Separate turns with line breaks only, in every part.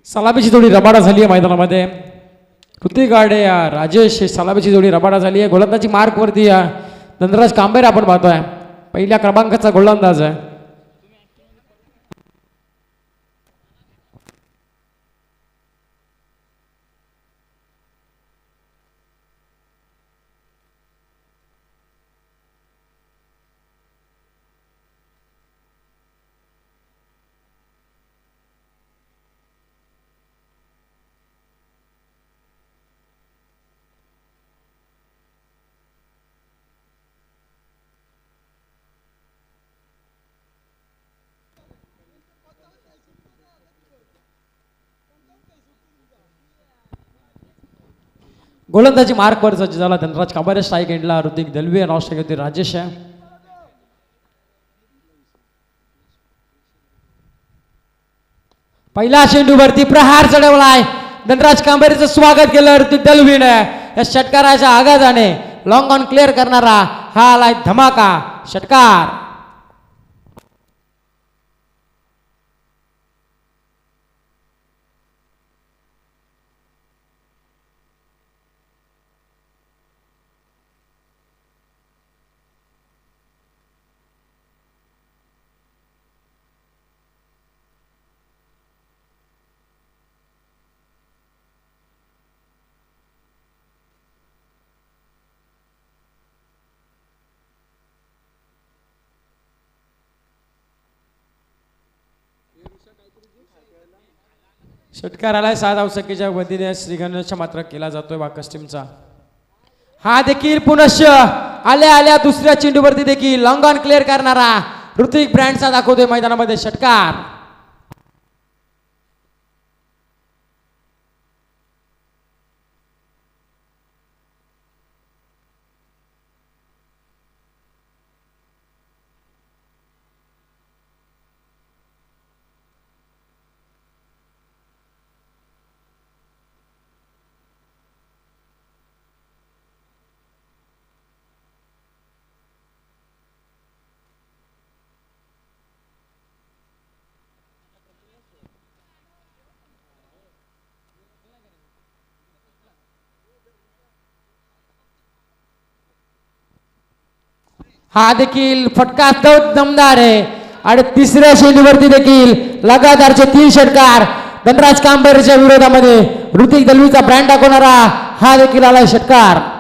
सलामीची जोडी रबाडा झाली आहे मैदानामध्ये. कृतिक गाडे राजेश सलामीची जोडी रबाडा झाली आहे. गोलंदाजी मार्कवरती धनराज कांबेर आपण पाहतोय, पहिल्या क्रमांकाचा गोलंदाज आहे. गोलंदाजी मार्कवर सज्ज झाला धनराज कांबेर. स्ट्राईक एंडला ऋतिक दलवी आणि ऑस्ट्रेलियातील राजेश आहे. पहिला चेंडूवरती प्रहार चढवलाय. धनराज कांबेरचं स्वागत केलं ऋतिक दलवीने. या षटकाराच्या आघाताने लॉंग ऑन क्लिअर करणारा हा आलाय धमाका षटकार. षटकार आलाय 7 धावसंख्येच्या वतीने श्रीगणेशच्या मात्र केला जातोय बाकस टीमचा. हा देखील पुनश्च आल्या आल्या दुसऱ्या चेंडूवरती देखील लॉंग ऑन क्लिअर करणारा ऋतिक ब्रँडचा दाखवतोय मैदानामध्ये षटकार. हा देखील फटका दमदार आहे आणि तिसऱ्या चेंडूवरती देखील लगातारचे 3 षटकार धनराज कांबेरच्या विरोधामध्ये ऋतिक दलवीचा ब्रँड दाखवणारा हा देखील आलाय षटकार.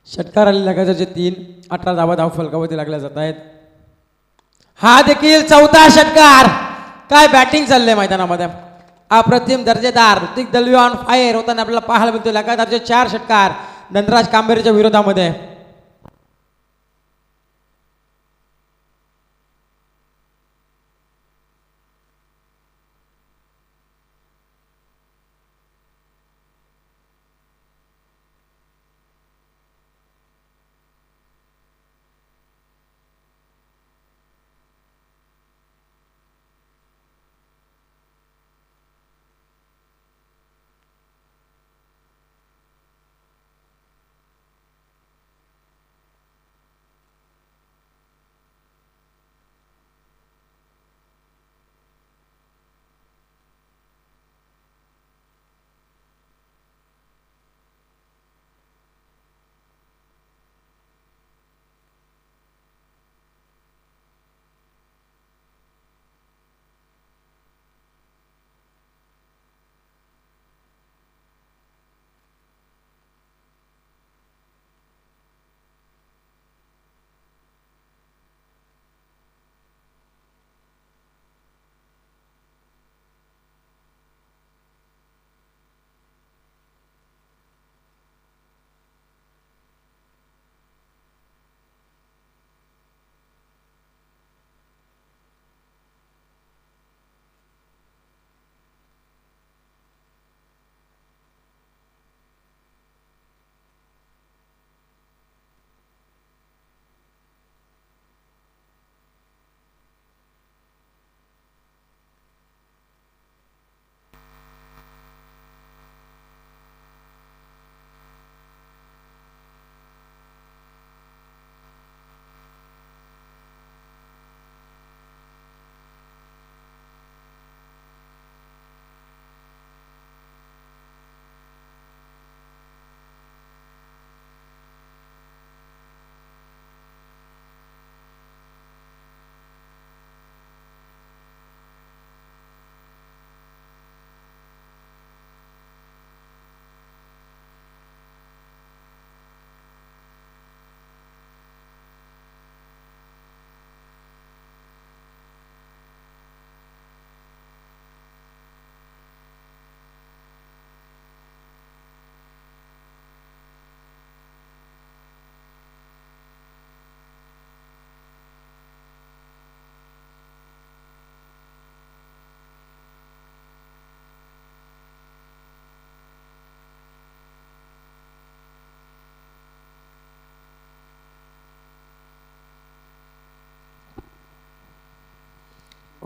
षटकार आले लगातारचे 3 18 धावा धाव फलकावरती लागल्या जात आहेत. हा देखील चौथा षटकार. काय बॅटिंग चाललंय मैदानामध्ये, अप्रतिम दर्जेदार. ऋतिक दलवी ऑन फायर होताना आपल्याला पाहायला मिळतोय. लगातारचे 4 षटकार धनराज कांबेरच्या विरोधामध्ये.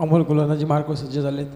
अमोल गोलंदाजी मार्क सज्ज झालेत.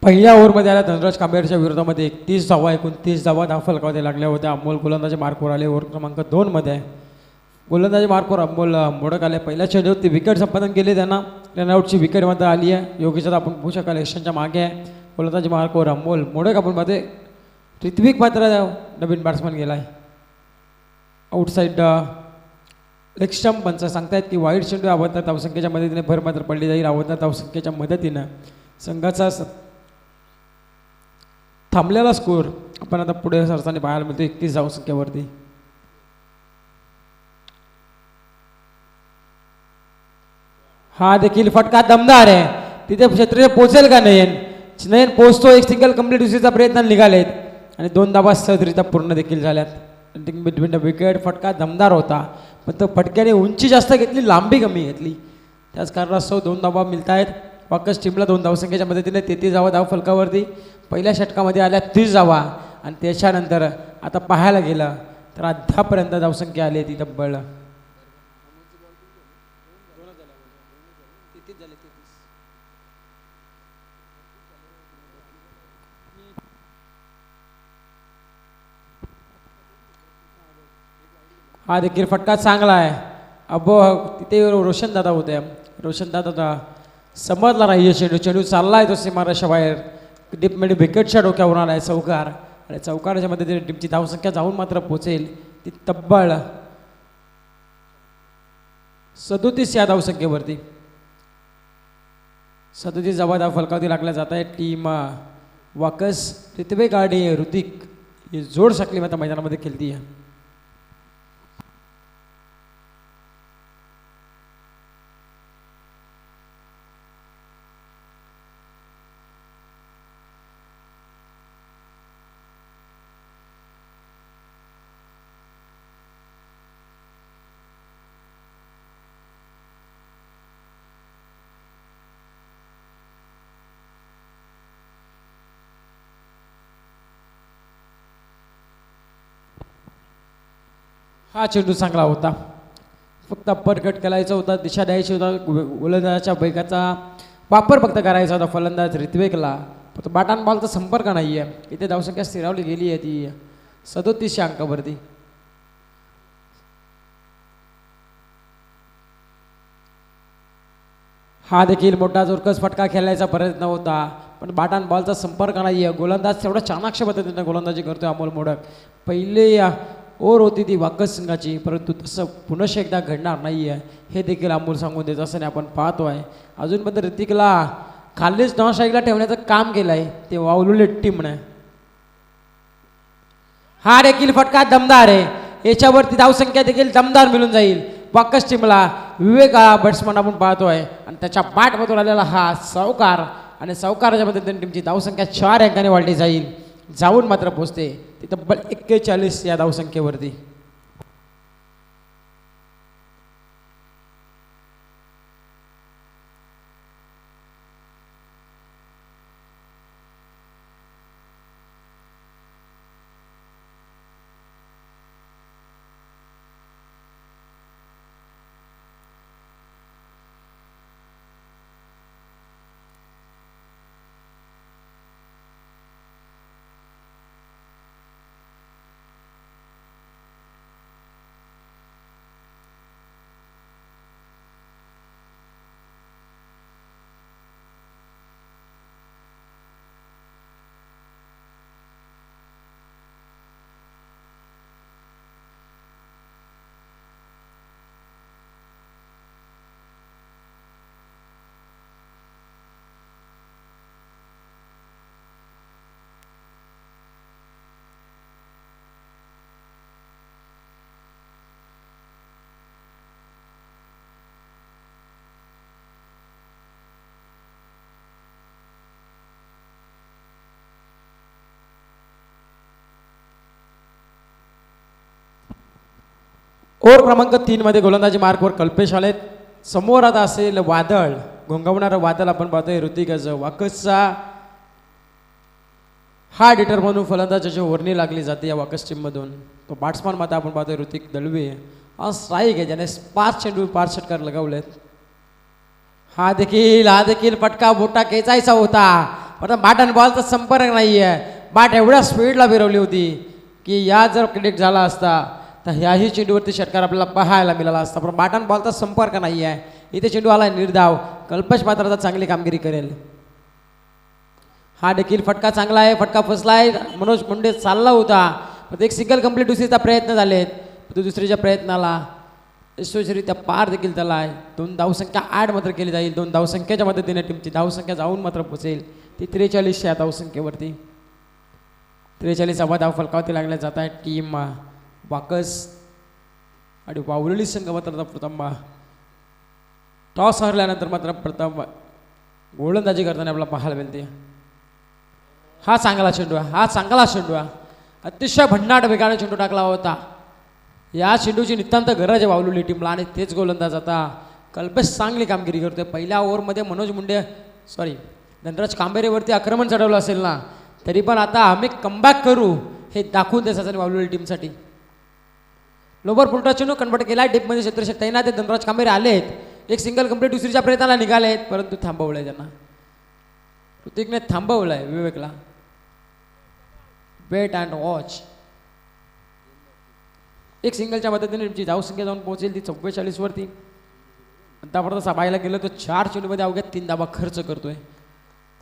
पहिल्या ओव्हरमध्ये आल्या धनराज कांबेरच्या विरोधामध्ये 31 धावा, 29 धावा फलकावते लागल्या होत्या. अमोल गोलंदाजी मार्कवर आले. ओव्हर क्रमांक 2 मध्ये गोलंदाजी मार्कवर अमोल मोडक आले. पहिल्या चेंडूवरती विकेट संपादन केले. त्यांना रनआउटची विकेट मध्ये आली आहे. योगेश आपण पाहू शकाल एक्शनच्या मागे आहे. गोलंदाजी मार्कवर अमोल मोडक आपण मध्ये ऋत्विक मात्र नवीन बॅट्समन गेला आहे. आउटसाईड लेग स्टंप पंच सांगतायत की वाईट चेंडू आवडतात धावसंख्येच्या मदतीने भर मात्र पडली जाईल. आवडतात धावसंख्येच्या मदतीनं संघाचा थांबलेला स्कोर आपण आता पुढे सरताना पाहायला मिळतो 31 धावसंख्येवरती. हा देखील फटका दमदार आहे. तिथे क्षेत्रीय पोहोचेल का नयन? नयन पोहोचतो. एक सिंगल कंप्लीट दुसरीचा प्रयत्न निघालेत आणि 2 धावा सहजरित्या पूर्ण देखील झाल्यात. बिटवीन द विकेट फटका दमदार होता, पण तो फटक्याने उंची जास्त घेतली, लांबी कमी घेतली. त्याच कारणास्तव 2 धावा मिळत आहेत. वाकस टीमला 2 धावसंख्येच्या मदतीने 33 धावा धाव फलकावरती. पहिल्या षटकामध्ये आल्या 30 धावा आणि त्याच्यानंतर आता पाहायला गेलं तर अद्यापर्यंत धावसंख्या आली ती तब्बल हा देखील फटका चांगला आहे. अबो तिथे रोशनदादा होते. रोशनदादा समजला नाही चेंडू. चेंडू चालला आहे तो सीमारेषा बाहेर. डीपमध्ये विकेटच्या डोक्यावरून आला आहे चौकार आणि चौकाराच्या मध्ये टीमची धावसंख्या जाऊन मात्र पोचेल ती तब्बल 37 या धावसंख्येवरती. 37 धावा धाव फलकावती लागल्या जात आहे. टीम वाकस ऋत्विक आणि ऋतिक ही जोड शकली आता मैदानामध्ये खेळती आहे. हा चेंडू चांगला होता. फक्त अप्पर कट करायचा होता, दिशा द्यायची होता. गोलंदाजाच्या बैगाचा वापर फक्त करायचा होता फलंदाज ऋत्विकला. फक्त बाटान बॉलचा संपर्क नाही आहे. इथे धावसंख्या स्थिरावली गेली आहे ती 37 अंकावरती. हा देखील मोठा जोरकस फटका खेळायचा प्रयत्न होता, पण बाटान बॉलचा संपर्क नाही आहे. गोलंदाज तेवढा चाणाक्ष पद्धतीने गोलंदाजी करतोय अमोल मोडक. पहिले ओव्हर होती ती वाकस संघाची, परंतु तसं पुनश्च एकदा घडणार नाही आहे हे देखील अमोल सांगून देत असताना आपण पाहतो आहे. अजूनपर्यंत ऋतिकला खालीच नॉनस्ट्राईकला ठेवण्याचं काम केलं आहे ते वावलुले टीमने. हा देखील फटका दमदार आहे. याच्यावरती धावसंख्या देखील दमदार मिळून जाईल वाकस टीमला. विवेक बॅट्समन आपण पाहतो आहे आणि त्याच्या बॅटमधून आलेला हा सावकार आणि सावकाराच्या मदतीने टीमची धावसंख्या 4 अंकाने वाढली जाईल. जाऊन मात्र पोहोचते ती तब्बल 41 या धावसंख्येवरती. ओव्हर क्रमांक 3 मध्ये गोलंदाजी मार्कवर कल्पेश आलेत. समोर आता असेल वादळ, घोंगावणारं वादळ आपण पाहतोय ऋतिकच. वाकसचा हा डिटर म्हणून फलंदाजाची ओरणी लागली जाते या वाकस टीममधून. तो बॅट्समन मध्ये आपण पाहतोय ऋतिक दळवे. हा स्ट्राईक आहे, ज्याने 5 चेंडू 5 षटकार लगावलेत. हा देखील फटका बोटा खेचायचा होता, पण बॅट आणि बॉलचा संपर्क नाहीये. बॅट एवढ्या स्पीडला फिरवली होती की या जर क्रिकेट झाला असता तर ह्याही चेंडूवरती षटकार आपल्याला पाहायला मिळाला असता, पण बॅट आणि बॉलचा संपर्क नाही आहे. इथे चेंडू आला निर्धाव. कल्पेश मात्र आता चांगली कामगिरी करेल. हा देखील फटका चांगला आहे, फटका फसलाय. मनोज मुंडे चालला होता, पण एक सिंगल कंप्लीट दुसरीचा प्रयत्न झालेत. तो दुसरीच्या प्रयत्नाला यशस्वीरित्या पार देखील त्याला आहे. 2 धावसंख्या ॲड मात्र केली जाईल. 2 धावसंख्येच्या मदतीने टीमची धावसंख्या जाऊन मात्र पोचेल ती 43 या धावसंख्येवरती. 43वा धाव फलकावरती लागल्या जात आहे टीम वाकस. आणि वावरली संघ मात्र प्रथम टॉस हरल्यानंतर मात्र प्रथम गोलंदाजी करताना आपल्याला पाहायला मिळते. हा चांगला चेंडू आहे, हा चांगला चेंडू आहे. अतिशय भन्नाट वेगाने चेंडू टाकला होता. या चेंडूची नितांत गरज आहे वावलुली टीमला, आणि तेच गोलंदाज आता कल्पेश चांगली कामगिरी करतोय. पहिल्या ओव्हरमध्ये मनोज मुंडे धनराज कांबेरेवरती आक्रमण चढवलं असेल ना, तरी पण आता आम्ही कमबॅक करू हे दाखवून द्यायचं वावलुली टीमसाठी. लोबर पुलटा चेंडू कन्वर्ट केला डीपमध्ये. क्षेत्ररक्षक तैनात ते धनराज कांबेरे आलेत. एक सिंगल कंप्लीट दुसरीच्या प्रयत्नाला निघालेत, परंतु थांबवलंय त्यांना. ऋतिकने थांबवलंय विवेकला. Wait and watch. एक सिंगलच्या मदतीने टीमची धावसंख्या जाऊन पोहोचेल ती 44 वरती. आतापर्यंत पाहायला गेलं तर 4 चेंडूमध्ये अवघ्या 3 धावा खर्च करतोय.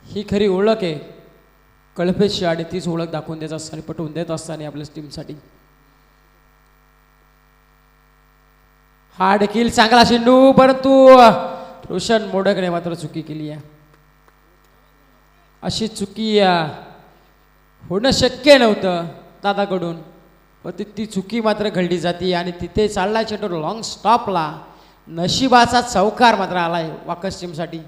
ही खरी ओळख आहे कल्पेशची, आणि तीच ओळख दाखवून देत असताना पटवून देत असताना आपल्या टीमसाठी. हा देखील चांगला चेंडू, परंतु रोशन मोडकने मात्र चुकी केली आहे. अशी चुकी होणं शक्य नव्हतं दादाकडून, पण ती चुकी मात्र घडली जाते. आणि तिथे चालला चेंडू लॉंग स्टॉपला. नशिबाचा चौकार मात्र आलाय वाकस टीमसाठी.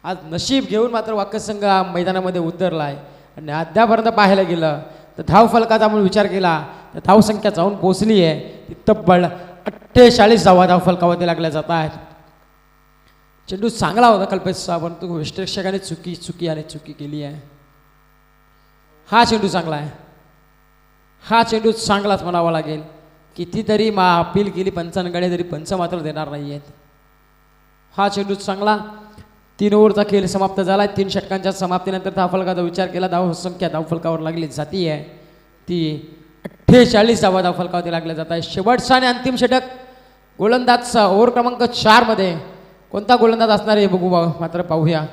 आज नशीब घेऊन मात्र वाकस संघ मैदानामध्ये उतरला आहे. आणि अद्यापर्यंत पाहायला गेलं तर धाव फलकाचा आपण विचार केला तर धावसंख्या जाऊन पोचली आहे ती तब्बल 48 धाव फलकावरती लागल्या जात आहेत. चेंडू चांगला होता कल्पेशचा, परंतु विश्लेषकाने चुकी केली आहे. हा चेंडू चांगला आहे, हा चेंडू चांगलाच म्हणावा लागेल. कितीतरी अपील केली पंचांकडे, तरी पंच मात्र देणार नाही आहेत. हा चेंडू चांगला. 3 ओव्हरचा खेळ समाप्त झाला आहे. 3 षटकांच्या समाप्तीनंतर धावफलकाचा विचार केला धावसंख्या धावफलकावर लागली जाती आहे ती 48 धावफलकावरती लागल्या जात आहे. शेवटचा आणि अंतिम षटक गोलंदाजचा ओव्हर क्रमांक 4 मध्ये कोणता गोलंदाज असणार आहे बघू मात्र पाहूया.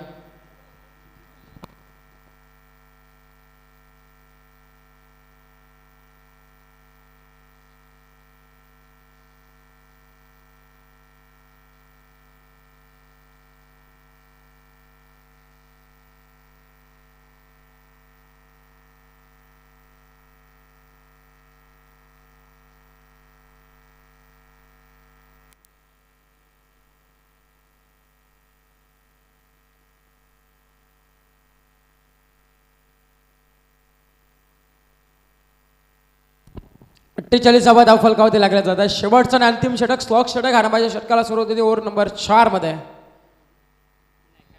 वा धाव फलकावरती लागल्या जात आहे. शेवटचं आणि अंतिम षटक स्लॉक षटक हाणाबाजी षटकाला सुरुवात होती ओव्हर नंबर 4 मध्ये.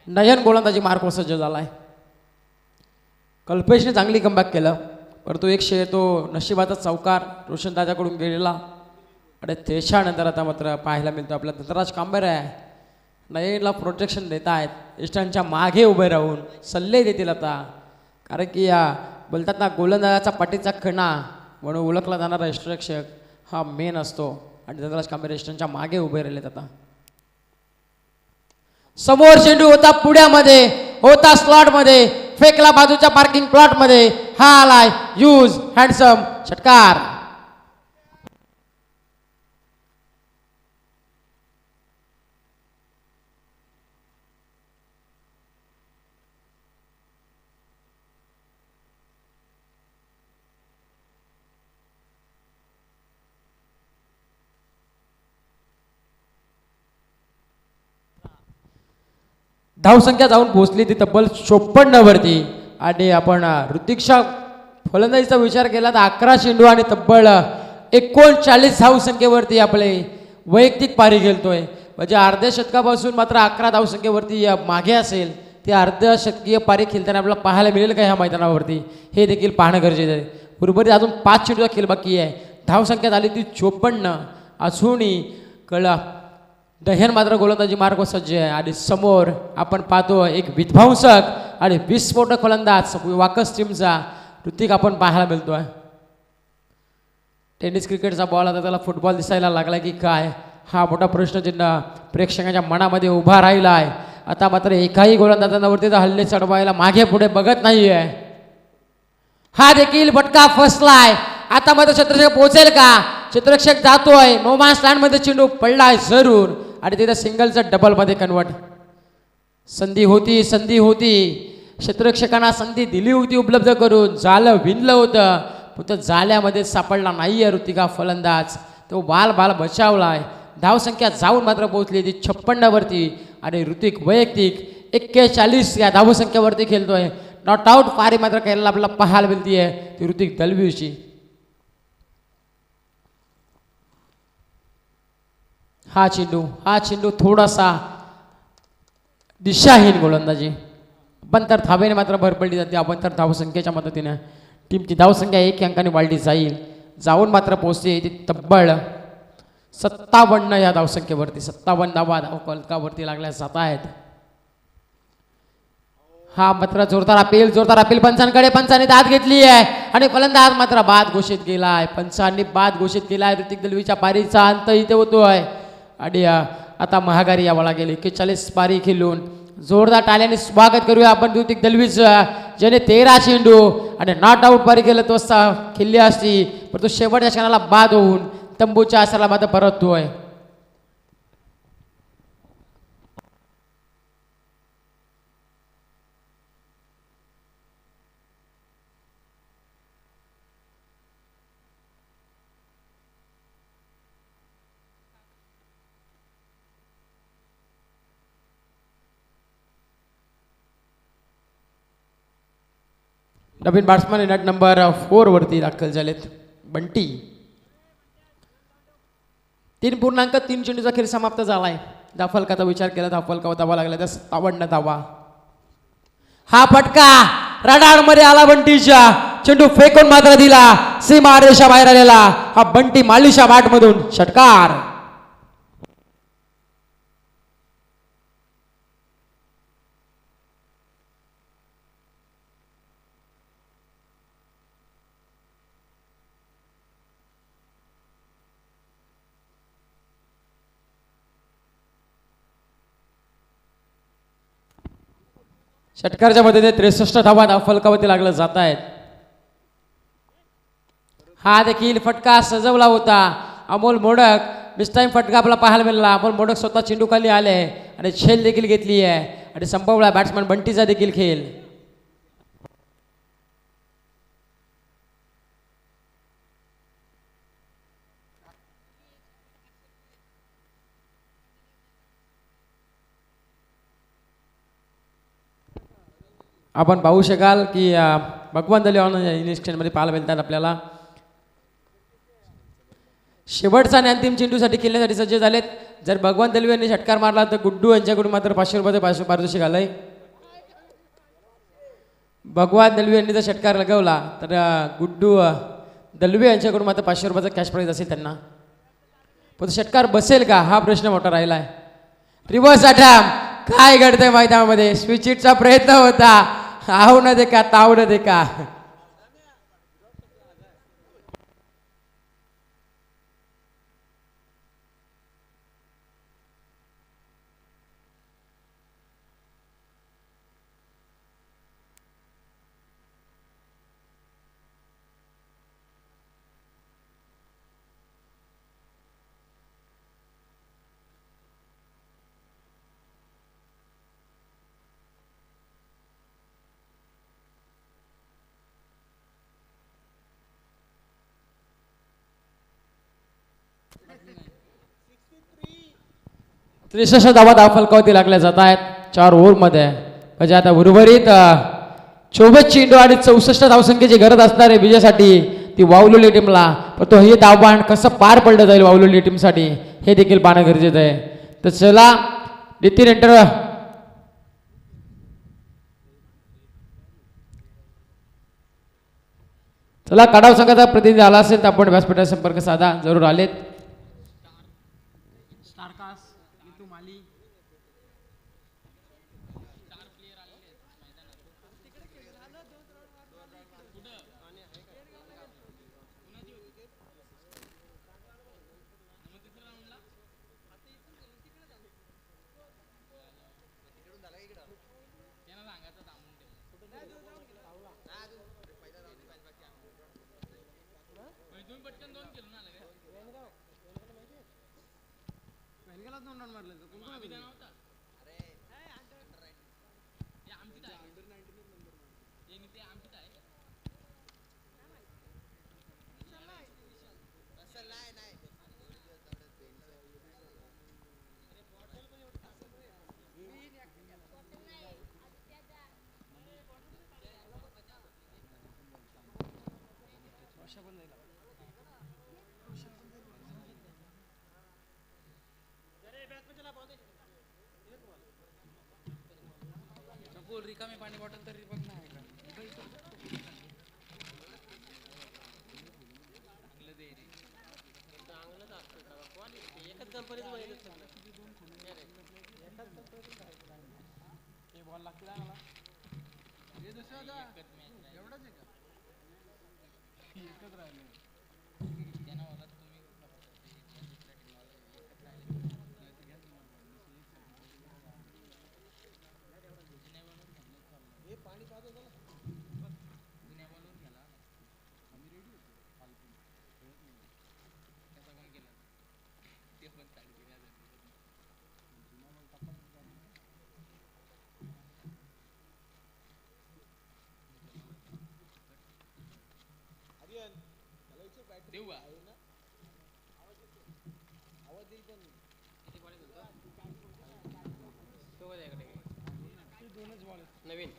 नयन गोलंदाजी मार्कवर सज्ज झाला आहे. कल्पेशने चांगली कमबॅक केलं, परंतु तो नशिबाचा चौकार रोशन दादाकडून गेलेला. आणि त्याच्यानंतर आता मात्र पाहायला मिळतो आपल्या धनराज कांबेरे आहे नयनला प्रोटेक्शन देत आहेत. इष्टांच्या मागे उभे राहून सल्ले देतील आता, कारण की या बोलतात ना गोलंदाजाचा पाठीचा कणा म्हणून ओळखला जाणारा यष्टरक्षक हा मेन असतो. आणि धनराज कांबेरे यष्टांच्या मागे उभे राहिलेत. आता समोर चेंडू होता, पुढ्यामध्ये होता, स्लॉटमध्ये फेकला, बाजूच्या पार्किंग प्लॉटमध्ये. हा आलाय यूज हँडसम षटकार. धावसंख्या जाऊन पोहोचली ती तब्बल 54 वरती. आणि आपण ऋतिकच्या फलंदाजीचा विचार केला तर 11 चेंडू आणि तब्बल 39 धावसंख्येवरती आपले वैयक्तिक पारी खेळतोय. म्हणजे अर्ध्या शतकापासून मात्र 11 धावसंख्येवरती मागे असेल. ते अर्ध्या शतकीय पारी खेळताना आपल्याला पाहायला मिळेल का ह्या मैदानावरती, हे देखील पाहणं गरजेचं आहे. उर्वरित अजून 5 चेंडूचा खेळ बाकी आहे. धावसंख्या झाली ती 54. अजूनही कळा दह्यान मात्र गोलंदाजी मार्ग सज्ज आहे. आणि समोर आपण पाहतो एक विध्वंसक आणि विस्फोटक फलंदाज वाकस टीमचा ऋतिक आपण पाहायला मिळतोय. टेनिस क्रिकेटचा बॉल आता त्याला फुटबॉल दिसायला लागला की काय, हा मोठा प्रश्नचिन्ह प्रेक्षकांच्या मनामध्ये उभा राहिला आहे. आता मात्र एकाही गोलंदाजांवरती तर हल्ले चढवायला मागे पुढे बघत नाहीये. हा देखील फटका फसलाय. आता मात्र क्षेत्ररक्षक पोहोचेल का, क्षेत्ररक्षक जातोय. नोमान स्टँड मध्ये चेंडू पडलाय जरूर आणि तिथे सिंगलचं डबल मध्ये कन्वर्ट. संधी होती क्षेत्ररक्षकांना संधी दिली होती उपलब्ध करून, जालं विणलं होतं फक्त जाल्यामध्ये सापडला नाहीये ऋतिका फलंदाज. तो बाल बचावलाय. धावसंख्या जाऊन मात्र पोहोचली ती 56 वरती आणि ऋतिक वैयक्तिक 41 या धावसंख्येवरती खेळतोय. नॉट आउट पारी मात्र खेळायला आपल्याला पाहायला मिळतीये ती ऋतिक दलवीची. हा चेंडू थोडासा दिशाहीन गोलंदाजी. अभ्यंतर धावेने मात्र भर पडली जाते. अभ्यंतर धावसंख्येच्या मदतीने टीमची धावसंख्या 1 अंकाने वाढली जाऊन मात्र पोहोचते ती तब्बल 57 या धावसंख्येवरती. 57 धावा फलकावरती लागल्या जात आहेत. हा मात्र जोरदार अपील पंचांकडे. पंचांनी दाद घेतली आहे आणि फलंदाज मात्र बाद घोषित केलाय. पंचांनी बाद घोषित केलाय. ऋतिक दलवीच्या पारीचा अंत इथे होतोय आणि आता महागारी यावळा गेली. 41 पारी खेळून जोरदार टाळ्याने स्वागत करूया आपण ऋतिक दलवीचं, ज्याने 13 चेंडू आणि नॉट आउट पारी केलं तो खेळली असती, पण तो शेवटच्या क्षणाला बाद होऊन तंबूच्या आसराला मात्र परततोय. नवीन बॅट्समॅन नेट नंबर 4 वरती दाखल झालेत बंटी. 3.3 चेंडूचा खेळ समाप्त झालाय. धावफलकाचा विचार केला, धावफलकावर धावा लागला तर 57 धावा. हा फटका रडार मध्ये आला बंटीच्या. चेंडू फेकून मात्र दिला, सीमा रेषा बाहेर आलेला. हा बंटी मालीच्या बाट मधून षटकार. षटकारच्या मदतीने 63 धावा धावफलकावरती लागल्या जात आहेत. हा देखील फटका सजवला होता. अमोल मोडक मिस टाइम फटका आपला पाहायला मिळाला. अमोल मोडक स्वतः चेंडू खाली आले आणि झेल देखील घेतली आहे आणि संपवला बॅट्समॅन बंटीचा देखील खेळ. आपण पाहू शकाल की भगवान दले मध्ये पाहायला मिळतात आपल्याला. शेवटचा आणि अंतिम चेंडूसाठी खेळण्यासाठी सज्ज झालेत. जर भगवान दलवी यांनी षटकार मारला तर गुड्डू यांच्याकडून मात्र 500 रुपयाचं पारितोषिक आलंय. भगवान दलवी यांनी जर षटकार लगवला तर गुड्डू दलवी यांच्याकडून मात्र 500 रुपयाचा कॅश प्राईज असेल त्यांना. पण षटकार बसेल का हा प्रश्न मोठा राहिला आहे. रिव्हर्स अटॅम्प काय घडतंय मैदानामध्ये. स्विच हिटचा प्रयत्न होता, आव न दे का ताव न दे का. त्रेसष्ट धावा धावफलकावरती लागल्या जात आहेत 4 ओव्हरमध्ये. म्हणजे आता उर्वरित 24 चेंडू आणि 64 धावसंख्येची गरज असणारे विजयासाठी ती वावलेली टीमला पण तो हे धावबाण कसं पार पडलं जाईल वावलेली टीमसाठी हे देखील पाहणं गरजेचं आहे. तर चला नितीन एंटर. चला काढाव संघाचा प्रतिनिधी आला असेल तर आपण व्यासपीठाचा संपर्क साधा. जरूर आलेत.
रिकामी पाणी बॉटल तरी बघ ना आहे का एकच कंपनीत बॉल लागला मला हे दुसरं एवढंच आहे का एकच राहिले त्यांना मला तुम्ही पाणी पाहतो जुन्यावरून गेला आम्ही रेडी होतो फालतू त्याचा पण केला ते पण साडी जुन्या देऊ का आवाज देईल पण किती बॉल तो दोनच बॉल नवीन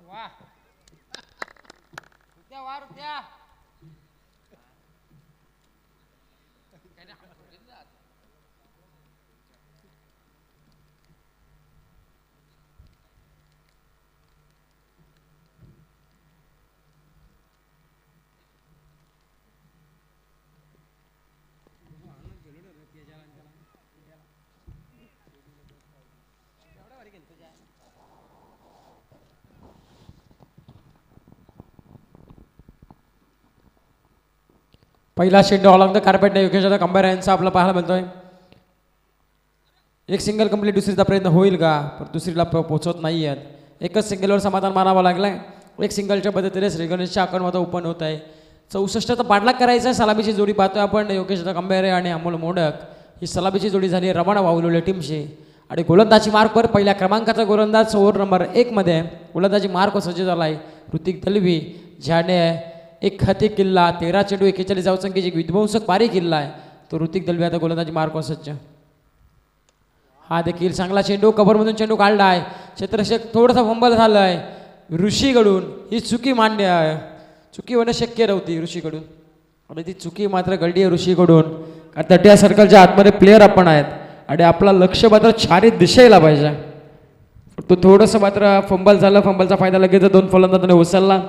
वाह रुत्या वाह रुत्या
पहिला शेंडू ऑल ऑफ द कार्पेट योगेश कंबायर यांचा आपला पाहायला मिळतोय. एक सिंगल कंप्लीट दुसरीचा प्रयत्न होईल का पण दुसरीला पोहोचत नाही आहेत. एकच सिंगलवर समाधान मानावं लागलाय. एक सिंगलच्या पद्धतीने श्रीगणेशच्या अकाउंटमध्ये ओपन होत आहे. 64चा पाठलाग करायचा. सलामीची जोडी पाहतोय आपण योगेश कंबायर आणि अमोल मोडक ही सलामीची जोडी झाली रवाना वावलेल्या टीमशी. आणि गोलंदाजी मार्कवर पहिल्या क्रमांकाचा गोलंदाज ओव्हर नंबर 1 मध्ये गोलंदाजी मार्क सज्ज झाला आहे ऋतिक दलवी ज्याने एक खाती किल्ला 13 चेंडू 41 धावसंख्येची विध्वंसक पारी किल्ला आहे तो ऋतिक दलवी आता गोलंदाजी मार्क सज्ज. हा देखील चांगला चेंडू कव्हरमधून चेंडू काढला आहे. क्षेत्ररक्षक थोडासा फंबल झाला आहे ऋषीकडून. ही चुकी मान्य आहे. चुकी होणं शक्य नव्हती ऋषीकडून आणि ती चुकी मात्र घडली आहे ऋषीकडून. कारण तट्या सर्कलच्या आतमध्ये प्लेअर आपण आहेत आणि आपला लक्ष मात्र चारी दिशेला पाहिजे. तो थोडंसं मात्र फंबल झालं. फंबलचा फायदा लगेच 2 फलंदाजाने उचलला.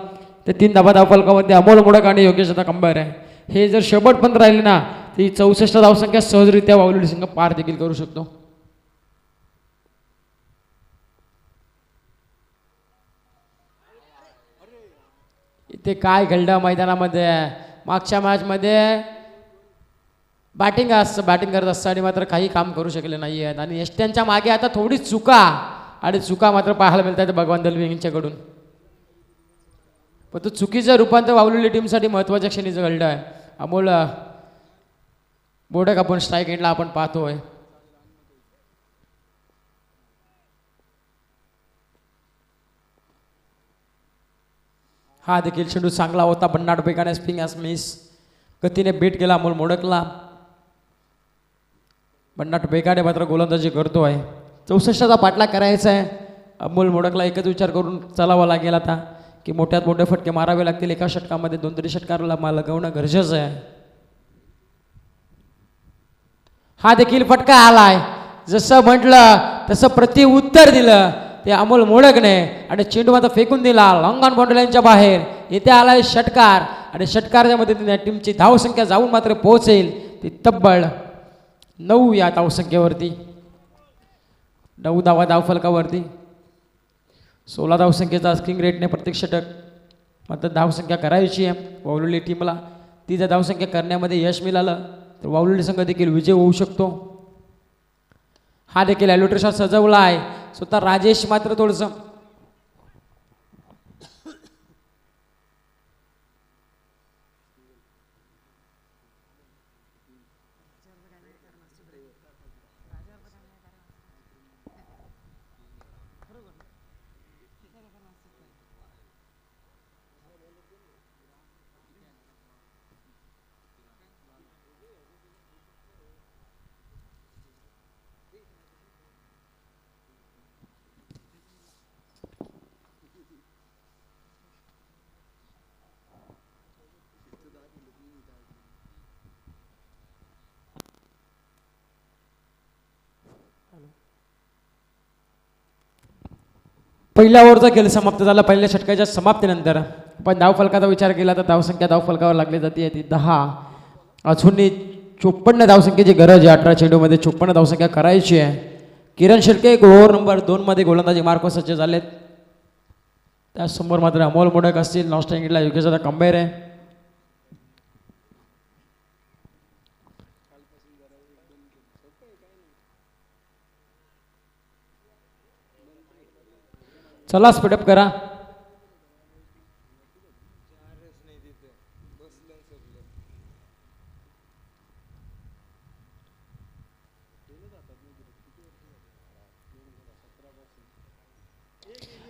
ते 3 धावफलकामध्ये अमोल मोडक आणि योगेश कंबायर आहे. हे जर शेवट पण राहिले ना ती 64 धावसंख्या सहजरित्या वावलेली संघ पार देखील करू शकतो. इथे काय घडलं मैदानामध्ये मागच्या मॅचमध्ये बॅटिंग करत असताना मात्र काही काम करू शकले नाही आहेत आणि यष्ट्यांच्या मागे आता थोडी चुका आणि चुका मात्र पाहायला मिळत आहेत भगवान दलवी यांच्याकडून. पण तो चुकीचं रूपांतर वावलेली टीमसाठी महत्त्वाच्या क्षणीचं घडलं आहे. अमोल बोडक आपण स्ट्राईक एंडला आपण पाहतोय. हा देखील चेंडू चांगला होता. बन्नाट बेगाने स्पिंग ॲस मिस गतीने बीट केला अमोल मोडकला. बन्नाट बेगाने मात्र गोलंदाजी करतो आहे. 64चा पाठलाग करायचा आहे. अमोल मोडकला एकच विचार करून चालावा लागेल आता की मोठ्यात मोठे फटके मारावे लागतील. एका षटकामध्ये 2 षटकाराला लगवणं गरजेचं आहे. हा देखील फटका आलाय. जसं म्हटलं तसं प्रति उत्तर दिलं ते अमोल मोडकने आणि चेंडू मात्र फेकून दिला लॉंग ऑन बाउंड्रीच्या बाहेर. इथे आलाय षटकार आणि षटकारच्या मदतीने टीमची धावसंख्या जाऊन मात्र पोहोचेल ती तब्बल 9 या धावसंख्येवरती. 9 धावा धावफलकावरती. 16 धावसंख्येचा स्किंग रेटने प्रत्येक षटक मात्र धावसंख्या करायची आहे वावलेली टीमला. ती जर धावसंख्या करण्यामध्ये यश मिळालं तर वावलेली संघ देखील विजय होऊ शकतो. हा देखील एलिव्हेटर शॉट सजवला आहे. स्वतः राजेश मात्र थोडंसं पहिल्या ओव्हरचा खेळ समाप्त झाला. पहिल्या षटकाच्या समाप्तीनंतर आपण धावफलकाचा विचार केला तर धावसंख्या धावफलकावर लागली जाते ती 10. अजूनही 54 धावसंख्येची गरज आहे. 18 चेंडूमध्ये 54 धावसंख्या करायची आहे. किरण शेळके ओव्हर नंबर 2 मध्ये गोलंदाजी मार्क सज्ज झालेत. त्यासमोर मात्र अमोल मोडक असतील. नॉन स्ट्राईकला योगेशदा कंबेर आहे. चला स्पीडअप करा.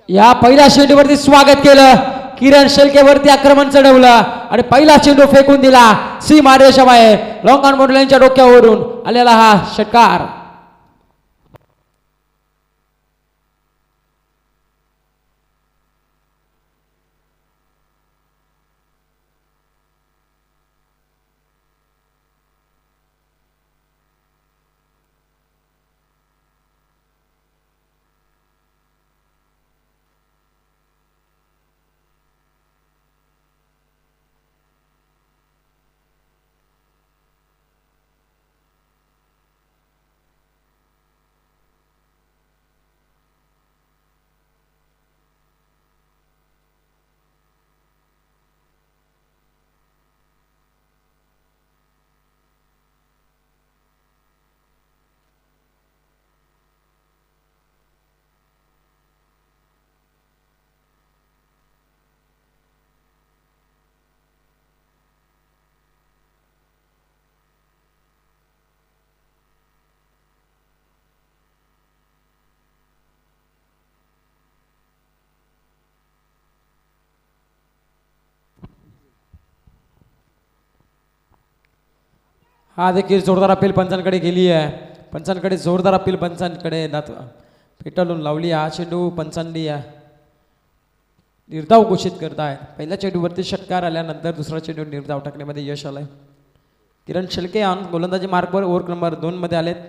या पहिल्या चेंडूवरती स्वागत केलं. किरण शेळकेवरती आक्रमण चढवलं आणि पहिला चेंडू फेकून दिला सीमा रेषेबाहेर. लॉंग ऑन बाउंड्रीच्या डोक्यावरून आलेला हा षटकार. हा देखील जोरदार अपील पंचांकडे गेली आहे. पंचांकडे जोरदार अपील पंचांकडे पेटाळून लावली. हा चेंडू पंचांनी निर्धाव घोषित करतायत. पहिल्या चेंडूवरती षटकार आल्यानंतर दुसरा चेंडू निर्धाव टाकण्यामध्ये यश आलंय. किरण शेळके ऑन गोलंदाजी मार्कवर ओव्हर नंबर 2 मध्ये आलेत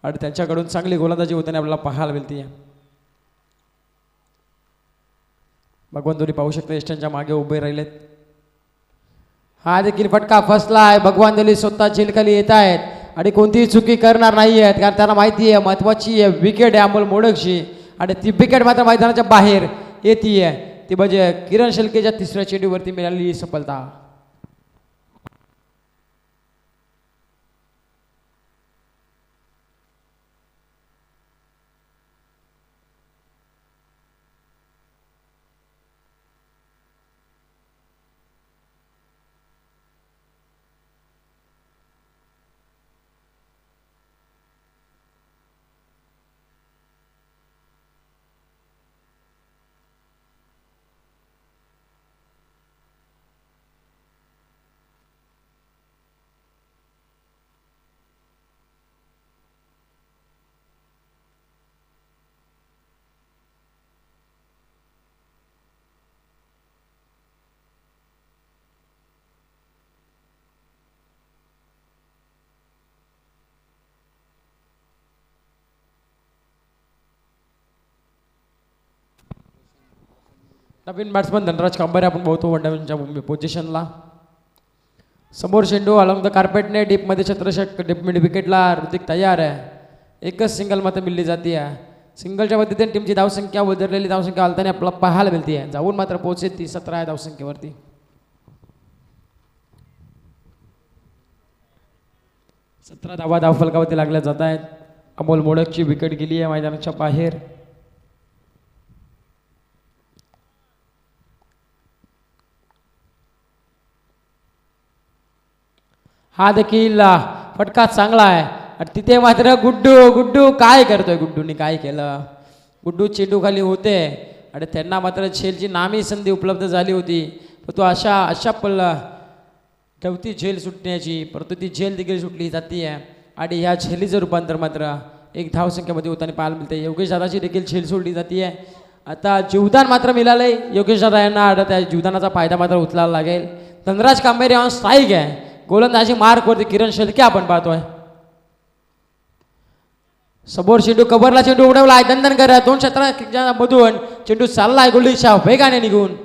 आणि त्यांच्याकडून चांगली गोलंदाजी होताना आपल्याला पाहायला मिळते. भगवान धोनी पाहू शकता यष्ट्यांच्या मागे उभे राहिलेत. हा देखील फटका फसला आहे. भगवान धोनी स्वतः झेलखाली येत आहेत आणि कोणतीही चुकी करणार नाही आहेत कारण त्यांना माहिती आहे महत्वाची आहे विकेट आहे अमोल मोडकची आणि ती विकेट मात्र मैदानाच्या बाहेर येते. ती म्हणजे किरण शेळकेच्या तिसऱ्या चेंडूवरती मिळालेली सफलता. नवीन बॅट्समन धनराज कांबरे आपण बघतो वनडाऊनच्या पोझिशनला. समोर चेंडू अलॉंग द कार्पेटने डीपमध्ये छत्रषक डीप मिड विकेटला ऋतिक तयार आहे. एकच सिंगल मात्र मिळली जाते आहे. सिंगलच्या पद्धतीने टीमची धावसंख्या उधरलेली धावसंख्या हलताना आपल्याला पाहायला मिळते आहे. जाऊन मात्र पोहोचते ती 17 धावसंख्येवरती. 17 धावा धावफलकावरती लागल्या जात आहेत. अमोल मोडकची विकेट गेली आहे मैदानाच्या बाहेर. हा देखील फटका चांगला आहे. आणि तिथे मात्र गुड्डू काय करतोय. गुड्डूनी काय केलं. गुड्डू चेंडू खाली होते आणि त्यांना मात्र झेलची नामी संधी उपलब्ध झाली होती. पण तो अशा ठेवती झेल सुटण्याची, परंतु ती झेल देखील सुटली जाते आहे. आणि ह्या झेलीचं रूपांतर मात्र एक धावसंख्येमध्ये होताना पाहायला मिळते. योगेश दादाची देखील झेल सोडली जाते आहे. आता जीवदान मात्र मिळालंय योगेश दादा यांना. आता त्या जीवदानाचा फायदा मात्र उचलायला लागेल. धनराज कांबेरे ऑन स्ट्राईक आहे. गोलंदाजी मार्कवरती किरण शेळके आपण पाहतोय. समोर चेंडू कव्हरला चेंडू उडवला आहे. दंदन करत 2 क्षेत्रामधून चेंडू चालला आहे गोल्डीच्या वेगाने निघून.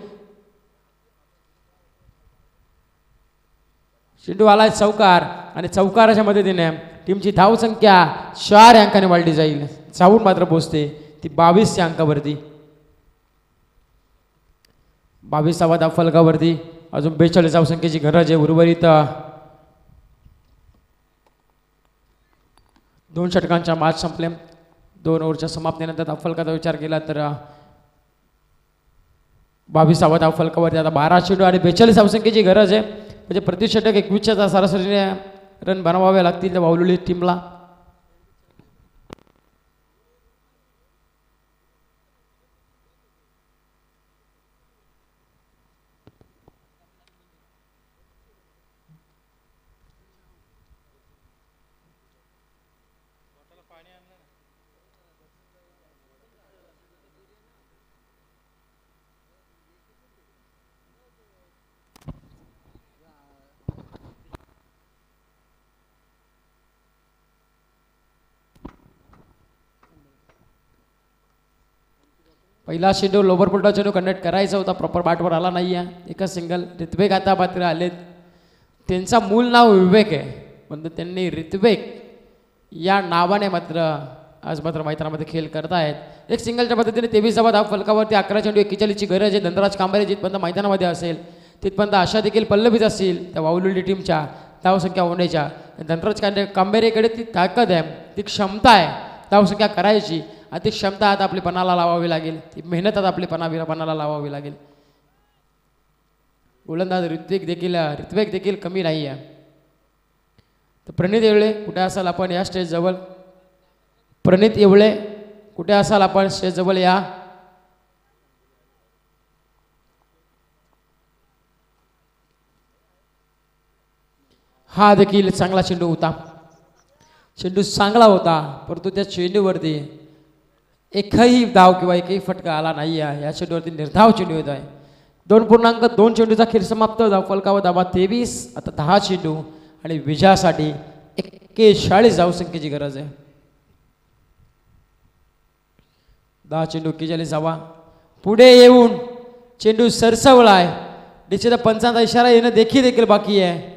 चेंडू आलाय चौकार आणि चौकाराच्या मदतीने टीमची धावसंख्या 4 अंकाने वाढली जाईल. जाऊन मात्र पोहोचते ती 22 अंकावरती. 22वा धाव फलकावरती अजून 42 धावसंख्येची गरज आहे. उर्वरित 2 षटकांच्या मॅच संपले. 2 ओव्हरच्या समाप्तीनंतर धावफलकाचा विचार केला तर 22वा धावफलकावरती आता 12 चेंडू आणि 42 धावसंख्येची गरज आहे. म्हणजे प्रति षटक 21च्या सरासरीने रन बनवावे लागतील त्या वावलेली टीमला. पहिला चेंडू लोवर पुलटा चेंडू कनेक्ट करायचा होता, प्रॉपर बॅटवर आला नाही आहे. एकच सिंगल. ऋत्विक आता पात्र आलेत. त्यांचा मूळ नाव विवेक आहे, पण त्यांनी ऋत्विक या नावाने मात्र आज मात्र मैदानामध्ये खेळ करतायत. एक सिंगलच्या पद्धतीने 23वा धाव फलकावरती 11 चेंडू 41ची गरज आहे. धनराज कांबरे जिथपर्यंत मैदानामध्ये असेल तिथपर्यंत अशा देखील पल्लवीत असतील त्या वावलेली टीमच्या धावसंख्या होण्याच्या. धनराज कांबरेकडे ती ताकद आहे, ती क्षमता आहे धावसंख्या करायची. आणि ती क्षमता आता आपली पणाला लावावी लागेल. ती मेहनत आता आपली पणाला लावावी लागेल. गोलंदाज ऋत्विक देखील कमी नाही आहे. तर प्रणित येवळे कुठे असाल आपण या स्टेज जवळ. प्रणित येवळे कुठे असाल आपण स्टेज जवळ या. हा देखील चांगला चेंडू होता. चेंडू चांगला होता, परंतु त्या चेंडूवरती एकही धाव किंवा एकही फटका आला नाही आहे. या चेंडूवरती निर्धाव चेंडू येत आहे. 2.2 चेंडूचा खेळ समाप्त. धाव फलकावर धावा 23. आता 10 चेंडू आणि विजयासाठी 41 धावसंख्येची गरज आहे. 10 चेंडू 41 धावा. पुढे येऊन चेंडू सरसवला आहे. डिचेचा पंचांचा इशारा येणं देखील बाकी आहे.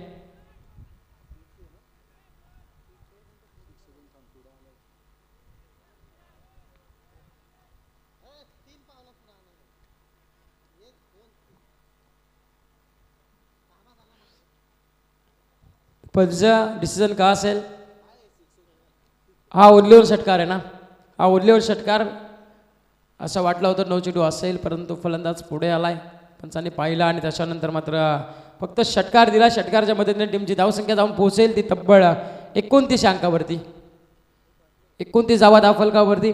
पंचा डिसिजन का असेल. हा उरलीवर षटकार आहे ना. हा उरलीवर षटकार असं वाटलं होतं 9 चेंडू असेल, परंतु फलंदाज पुढे आलाय. पंचांनी पाहिला आणि त्याच्यानंतर मात्र फक्त षटकार दिला. षटकारच्या मदतीने टीमची धावसंख्या जाऊन पोहोचेल ती तब्बल 29 अंकावरती. 29 धावा धावफलकावरती.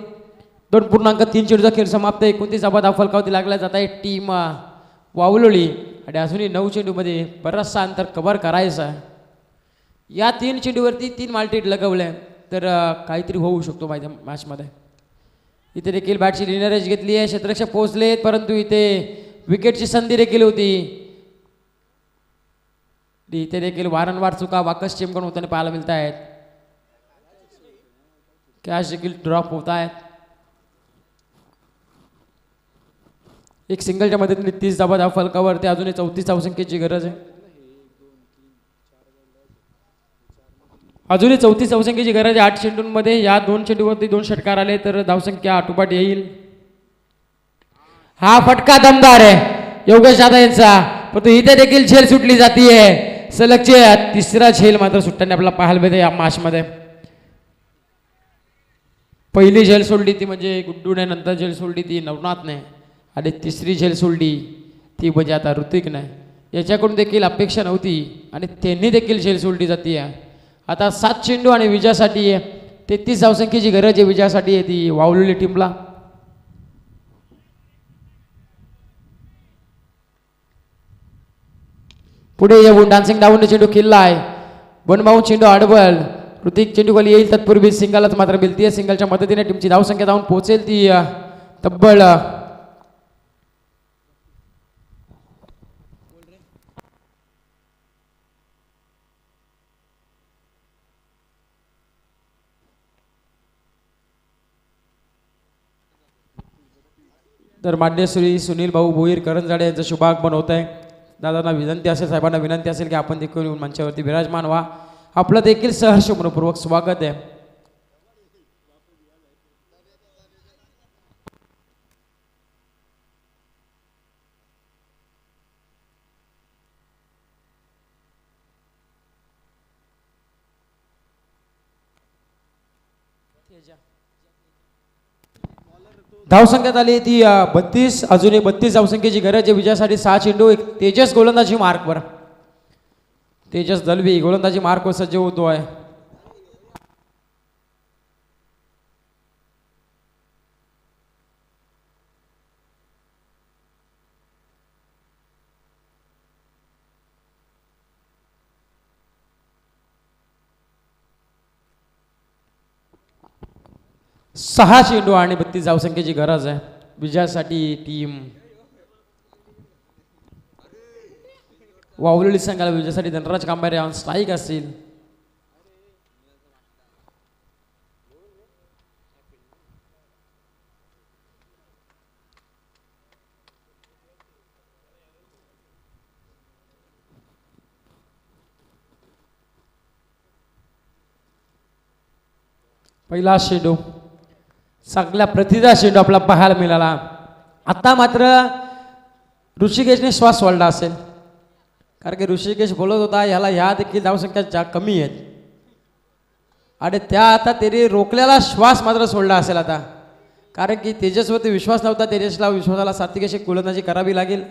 2.3 चेंडूचा खेळ समाप्त. 29 धावा धावफलकावरती लागला जात आहे टीम वावलोली. आणि अजूनही 9 चेंडूमध्ये बराचसा अंतर कव्हर करायचं आहे. या 3 चेंडूवरती 3 माल्टीट लगवले तर काहीतरी होऊ शकतो माझ्या मॅचमध्ये. इथे देखील बॅटची लिनरेज घेतली आहे. क्षेत्ररक्षक पोहोचलेत, परंतु इथे विकेटची संधी देखील होती. इथे देखील वारंवार चुका वाकस टीमकडून होताना पाहायला मिळत आहेत. कॅच देखील ड्रॉप होत आहेत. एक सिंगलच्या मदतीने 30 धावा फलकावरती अजूनही 34 धावसंख्येची गरज आहे. अजूनही 34 धावसंख्येची गरज आहे 8 चेंडूंमध्ये. या 2 चेंडूवरती 2 षटकार आले तर धावसंख्या आटोपाट येईल. हा फटका दमदार आहे योगेश दादा यांचा, परंतु इथे देखील झेल सुटली जातीये. सलगचे तिसरा झेल मात्र सुटताना आपल्याला पाहायला मिळते या मॅचमध्ये. पहिली झेल सोडली ती म्हणजे गुड्डूने, नंतर झेल सोडली ती नवनाथने, आणि तिसरी झेल सोडली ती म्हणजे आता ऋतिकने. याच्याकडून देखील अपेक्षा नव्हती आणि त्यांनी देखील झेल सोडली जाते. आता 7 चेंडू आणि विजयासाठी 33 धावसंख्येची गरज आहे विजयासाठी ती वावलेली टीमला. पुढे येऊन डान्सिंग डाऊन चेंडू किल्ला आहे, बनबावून चेंडू आडबल. ऋतिक चेंडू खाली येईल तत्पूर्वी सिंगलच मात्र मिळतीये. सिंगलच्या मदतीने टीमची धावसंख्या जाऊन पोहोचेल ती तब्बल तर मान्य श्री सुनील भाऊ भोईर करंजाडे यांचं शुभागमन होत आहे. दादांना विनंती असेल, साहेबांना विनंती असेल की आपण देखील येऊन मंचावरती विराजमान व्हा. आपलं देखील सहर्ष मनपूर्वक स्वागत आहे. धावसंख्यात आली ती 32. अजूनही 32 धावसंख्येची गरज आहे विजयासाठी. 6 चेंडू. एक तेजस गोलंदाजी मार्कवर, तेजस दलवी गोलंदाजी मार्कवर सज्ज होतो आहे. सहा चेंडू आणि 32 धावसंख्येची गरज आहे विजयासाठी. टीम वावलेली संघाला विजयासाठी धनराज कांबारे ऑन स्ट्राईक असतील. पहिला चेंडू, चांगल्या प्रतीचा चेंडू आपला पाहायला मिळाला. आता मात्र ऋषिकेशने श्वास सोडला असेल, कारण की ऋषिकेश बोलत होता ह्याला ह्या देखील धावसंख्या ज्या कमी आहेत आणि त्या आता त्याने रोखलेला श्वास मात्र सोडला असेल आता, कारण की तेजसवरती विश्वास नव्हता. तेजसला विश्वासाला सात्विक अशी गोलंदाजी करावी लागेल.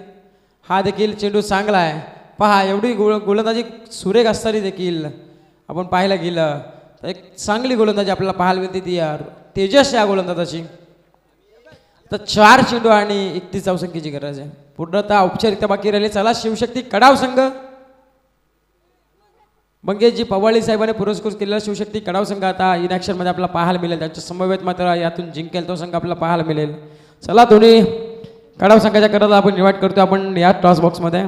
हा देखील चेंडू चांगला आहे. पहा एवढी गोलंदाजी सुरेख असताना देखील आपण पाहायला गेलं तर एक चांगली गोलंदाजी आपल्याला पाहायला मिळते ती तेजस या गोलंदाजाची. तर 4 चेंडू आणि 31 धावसंख्येची गरज आहे. पूर्णतः औपचारिकता बाकी राहिली. चला शिवशक्ती कडाव संघ, मंगेशजी पवाळी साहेबांनी पुरस्कृत केलेला शिवशक्ती कडाव संघ आता इन ॲक्शन मध्ये आपल्याला पाहायला मिळेल. त्यांच्या समवेत मात्र यातून जिंकेल तो संघ आपल्याला पाहायला मिळेल. चला दोन्ही कडाव संघाच्या करता आपण निवड करतो आपण या टॉस बॉक्समध्ये.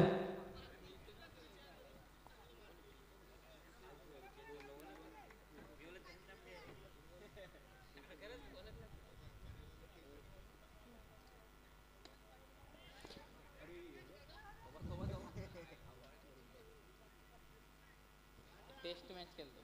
टेस्ट मॅच खेळतो.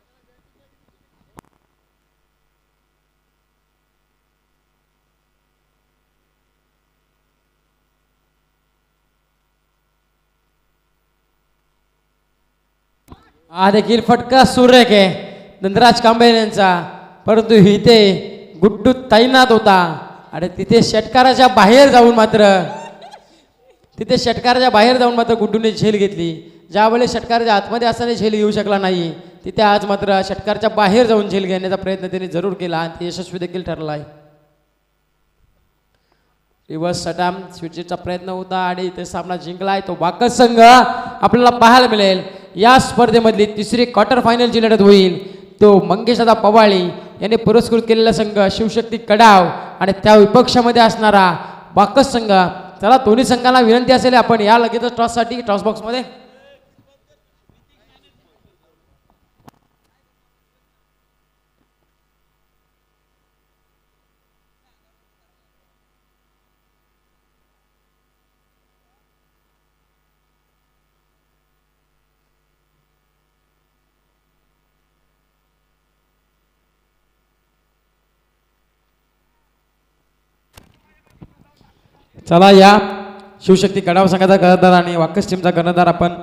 हा देखील फटका सुरेख आहे धनराज कांबळे यांचा, परंतु इथे गुड्डू तैनात होता आणि तिथे षटकाराच्या बाहेर जाऊन मात्र गुड्डूने झेल घेतली. ज्यावेळेस षटकाराच्या आतमध्ये असताना झेल घेऊ शकला नाही, तिथे आज मात्र षटकारच्या बाहेर जाऊन झेल घेण्याचा प्रयत्न त्यांनी जरूर केला आणि ते यशस्वी देखील ठरला आहे. रिव्हर्स सटाम स्विचचा प्रयत्न होता आणि इथे सामना जिंकला आहे तो बाकस संघ आपल्याला पाहायला मिळेल. या स्पर्धेमधली तिसरी क्वार्टर फायनलची लढत होईल. तो मंगेशदा पवाळी यांनी पुरस्कृत केलेला संघ शिवशक्ती कडाव आणि त्या विपक्षामध्ये असणारा बाकस संघ. चला दोन्ही संघांना विनंती असेल आपण या लगेच टॉससाठी टॉस बॉक्समध्ये. चला या शिवशक्ती गडाव संघाचा कर्णधार आणि वाकस टीमचा कर्णधार आपण